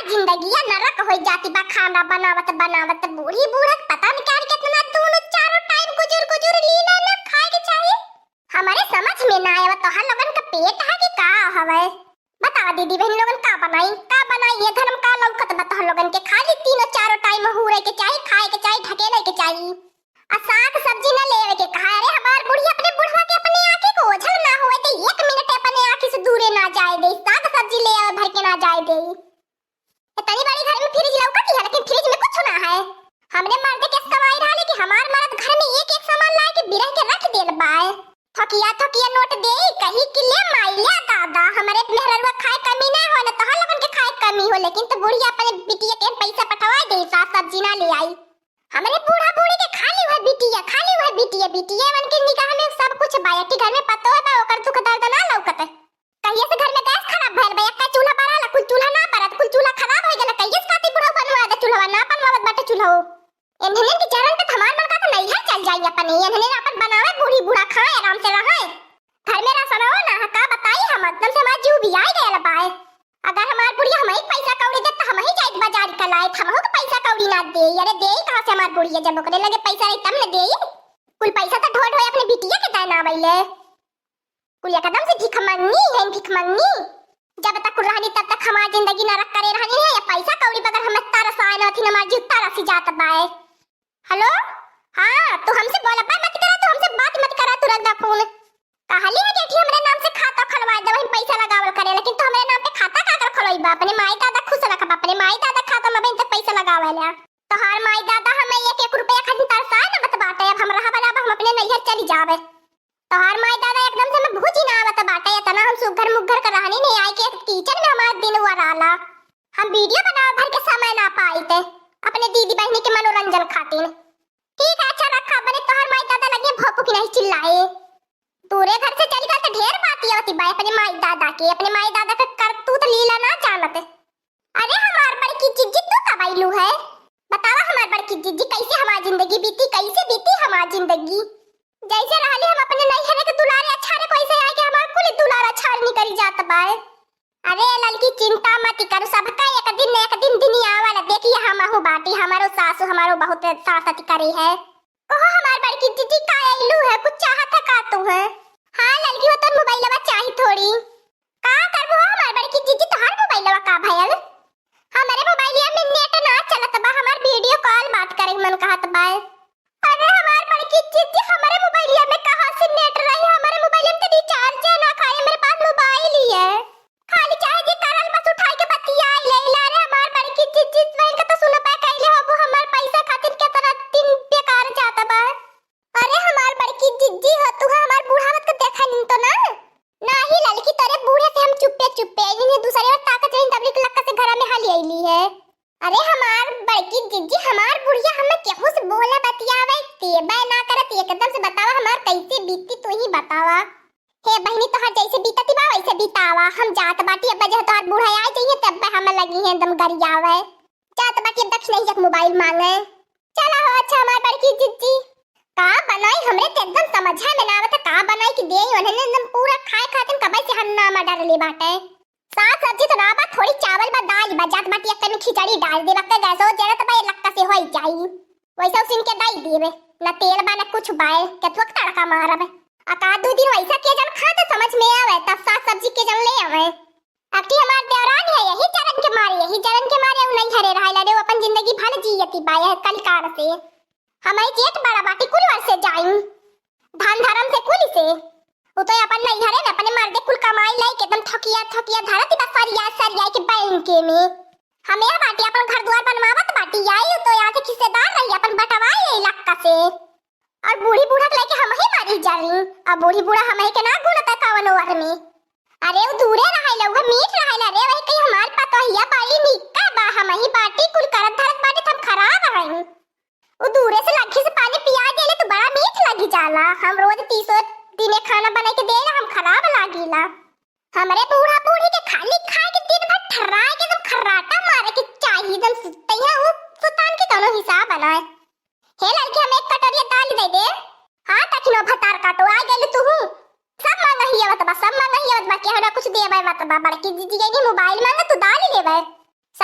जिंदगी या नरक हो जाती बा। खाना बनावत बनावत बूढ़ी बूढ़ा पता नहीं क्या कितना दोनों चारों टाइम गुजर गुजर लीला ना खाए के चाहिए। हमारे समझ में ना आया तो हर लोगन का पेट है कि का हवे। बता दीदी बहन लोगन का बनाई ये धर्म का लौकत बता लोगन के खाली तीनों चारों टाइम हुरे के चाहिए, खाए के चाहिए, ढकेले के चाहिए। आ साग सब्जी न लेवे के कहा। अरे हमार बुढ़िया अपने बुढ़वा के अपने आंखें को ओझल ना होए तो 1 मिनट अपने आंखें से दूरे ना जाए दे। साग सब्जी ले आवे भर के ना जाए दे। इतनी बड़ी घर में फ्रिज लौकती है लेकिन फ्रिज में कुछ ना है। हमने मर्द के कमाई रहा लेकिन हमार मर्द घर में एक एक सामान ला के बिरह के रख देल बाए। थकिया थकिया नोट दे कहीं कि ले माइया दादा हमारे मेहरवा खाए कमी ना हो ना तो हर लोगन के खाए कमी हो। लेकिन तो बुढ़िया अपने बिटिया के पैसा पटवाए दे, साग सब्जी ना ले आई। हमारे बूढ़ा बूढ़ी के खाली हुआ बिटिया बिटिया मन के निगाह में सब कुछ बायटी घर में पतो है बा ओकर दुख दर्द ना लौकत। कहिए से घर में गैस खराब भइल बा, एक चूल्हा बारला कुल चूल्हा ना बारत, कुल चूल्हा खराब हो गेल। कहिए से काती बूढ़ा बनवा दे चूल्हा ना बनवावत बाटे चूल्हा। एनहने के जरन त हमार मन का तो नहीं है चल जाई अपन। एनहने अपन बनावे बूढ़ी बूढ़ा खाए आराम से रहे। घर में रसना हो ना का बताई हम एकदम से हमार जीव भी आई गयल बाए। अगर हमार बुढ़िया हमें पैसा कौड़ी दे त हम ही जाई बाजार के लाए, हमहु के पैसा कौड़ी ना दे। अरे दे कहां से हमार बुढ़िया जब ओकरे लगे पैसा रही तब न दे। कुल पैसा तो ढोढ होए अपने बिटिया के देना आवेले। कुल एकदम से भीख मंगनी जब तक रहनी तब तक हमार जिंदगी नरक करे रहनी है। या पैसा कौड़ी बगर हम तारा साए न थी हमार जीव तारा सी जात बाए। हेलो हां तो हमसे बोला बा मत करा, तो हमसे बात मत करा तुरंत फोन। कहली है कि हमरे नाम से खाता खुलवा दे, वही पैसा लगावल करे। लेकिन तो हमरे नाम पे खाता का कर खुलवाई बा? अपने माई दादा खुश रखब, अपने माई दादा खाता में बहन पैसा लगावेला। तो हर माई दादा हमें 1-1 रुपया खातिर तरसाए न बत बाटे। अब हम रहा बला हम अपने नैहर चली जावे तो हर माई दादा एकदम से मैं भूजी ना आवत बाटे। इतना हम सुघर मुघर कर रहनी नहीं आई के किचन में हमार दिन वराला। हम वीडियो बनावे भर के समय ना पाई थे अपने दीदी बहनी के मनोरंजन खातिर। ठीक है अच्छा रखा बने तो हर माई दादा लगे भोपू की नहीं चिल्लाए। दूरे घर से चली गई तो ढेर बात होती बाई अपने माई दादा के। अपने माई दादा का करतूत लीला ना जानत। अरे हमार बड़की जिज्जी तू कब आइलू है? बतावा हमार बड़की जिज्जी कैसे हमार जिंदगी बीती, कैसे बीती हमार जिंदगी। जैसे रहले हम अपने नैहर के दुलारे अछारे कैसे आए के हमार कुल दुलारा छाड़ निकल जात बाए। अरे ललकी चिंता मत करू, सबका एक दिन दुनिया वाला देखिए हमहु बाटी। हमारो सासू हमारो बहुत साथ करे है। कहो हमार बड़की जिज्जी का आइलू है, कुछ चाहत का तू है? हां लड़की हो तो मोबाइलवा चाही थोड़ी का करबो। हमार बड़की जिज्जी तो हर मोबाइलवा का भयल हमारे मोबाइलिया में नेट ना चलत बा, हमार वीडियो कॉल बात करे मन कहत बा। अरे हमार बड़की जिज्जी हमारे मोबाइलिया में कहां से नेट रही? हमारे मोबाइल में तो रिचार्ज ना खाए, मेरे पास मोबाइल ही है खाली चाहे जे करल बस उठाई के बतिया ले ला। रे हमार बड़की जिज्जी वही का तो सुन पा कहले हो हमार पैसा खातिर के तरह दिन बेकार जाता बा। अरे हमार बड़की जिज्जी हो तू हमार बूढ़ावत के देखा नहीं तो ना ही लड़की तेरे बूढ़े से हम चुप्पे इन्हें दूसरे और ताकत नहीं तबलीग लक्का से घर में हाली आईली है। अरे हमार बड़की जिज्जी हमार बुढ़िया हमें केहू से बोला बतियावे तेबा ना करत एकदम से बतावा हमार कैसे बीती तू ही बतावा। हे बहनी तो हर जैसे बीतती बा वैसे बीतावा। हम जात बाटी अब जब तोहर बूढ़ा आ जाइए तब हम लगी है एकदम गरियावे जात बाटी अब दक्ष नहीं जक मोबाइल मांगे। चला हो अच्छा हमार बड़की जिज्जी का बनाई हमरे ते एकदम समझा में ना आवत का बनाई कि दे उन्हें एकदम पूरा खाए खातिन कबई से हन्ना मा डर ले बाटे। साग सब्जी तो ना बा थोड़ी चावल बा दाल बा जात बाटी एक में खिचड़ी डाल दे बक्का गैसो जरा तो भाई लक्का से होई जाई वैसा सिन के दाई देवे ना तेल बा ना कुछ बाए के थोक तड़का मारबे। आका 2 दिन वैसा के जन खा तो समझ में आवे तब साग सब्जी के जन ले आवे। अक्टी हमार देवरान है यही जरन के मारे उ नहीं हरे रहला रे अपन जिंदगी भर जियती बाए है कल कार से। हमारी जेठ बड़ा बाटी कुल वर्ष से जाई धान धर्म से कुल से वो तो अपन नहीं हरे अपने मर्दे कुल कमाई लाई के एकदम थकिया धरती बस सरिया के बैंक में हमें बाटी अपन घर द्वार बनवावत बाटी आई तो यहाँ से किस्सेदार रही अपन बटवाई ले इलाका से और बूढ़ी बूढ़ा लेके हम ही मारी जाली। अब बूढ़ी बूढ़ा हम ही के ना गुणता कावन ओर में। अरे वो दूरे रहैला वो मीठ रहैला रे वही कहीं हमार पतोहिया बाड़ी निक्का बा हम ही बाटी कुल करत धरत बाटी हम खराब रही। वो दूरे से लग्गी से पानी पिया देले तो बड़ा मीठ लगी जाला। हम रोज 30 दिने खाना बना के देला हम खराब लागीला। हमरे बूढ़ा बूढ़ी के खाली खाए के दिन भर ठराए के एकदम खर्राटा मारे के चाहिए एकदम सुतैया वो सुतान के कोनो हिसाब बनाए। हे लड़की हमें एक कटोरी दाल दे दे। हां तकिनो भतार काटो आ गेल तू सब मांगहिया बता सब मांगहिया बता के हमरा कुछ देबे बता बड़की दीदी के मोबाइल मांगे तू दाल लेबे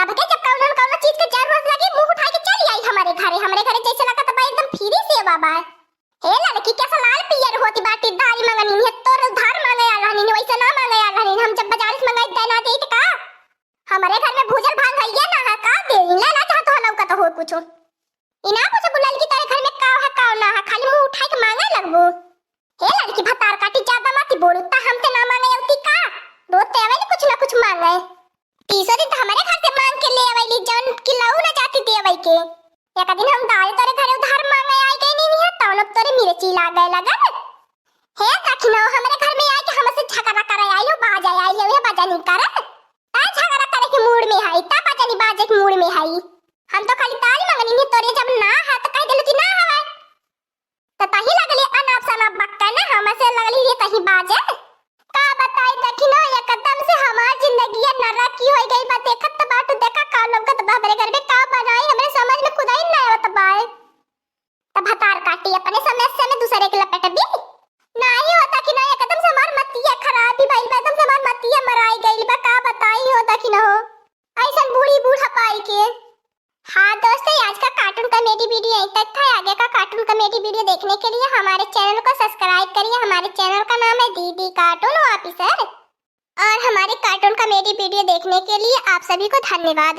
सबके जब कौनो न कौनो चीज के जरूरत लगी मुंह उठा के चली आई हमरे घरे जैसे लगा तो एकदम फ्री से बाबा। हे लड़की कैसा लाल पियर होती बाटी दाई मंगनी है तोर उधार मांगे आ रहनी है वैसे ना मांगे आ रहनी हम जब बाजार से मंगाई देना देत का हमारे घर में भूजल भांग भैया ना है का दे ना ना चाहत हो लौका तो हो कुछ इना पूछे बुलाल की तेरे घर में का है का ना है खाली मुंह उठा के मांगे लगबो। हे लड़की भतार काटी ज्यादा मत बोलू ता हमसे ना मांगे उती का रोज तेवली कुछ ना कुछ मांगे तीसरे दिन हमारे घर से मांग के ले आवेली जौन की लऊ ना जाती देवई के एक दिन हम दाल तोरे घरे उधार मांगे आई गई नहीं है तौन तोरे मिर्ची ला गए लगा हे दखनो हमारे घर में आई के हमसे झगड़ा करे आई हो बाजा आई ले बाजा नहीं करे ता झगड़ा करे के मूड में है ता बाजा नहीं बाजे के मूड में है हम तो खाली दाल मांगनी नहीं तोरे जब ना है तो कह देलू कि ना है तो तही लगली अनाप शनाप बक्का ना हमसे लगली ये कहीं बाजे का बताई दखनो एकदम से हमार जिंदगी नरक की हो गई बात देखत त बाट देखा का लोग त हमरे घर में का बनाई हमरे समझ में खुदा ही ना आवत बाय तब हतार काटी अपने समस्या में दूसरे के लपेट दी नहीं होता कि नहीं एकदम से हमार मतिया खराब ही भाई एकदम से हमार मतिया मराई गई बा का बताई होता कि न हो ऐसन बूढ़ी बूढ़ा पाई के। हाँ दोस्तों आज का कार्टून कॉमेडी वीडियो यहीं तक था। आगे का कार्टून कॉमेडी वीडियो देखने के लिए हमारे चैनल को सब्सक्राइब करिए। हमारे चैनल का नाम है दीदी कार्टून ऑफिसर और हमारे कार्टून कॉमेडी वीडियो देखने के लिए आप सभी को धन्यवाद।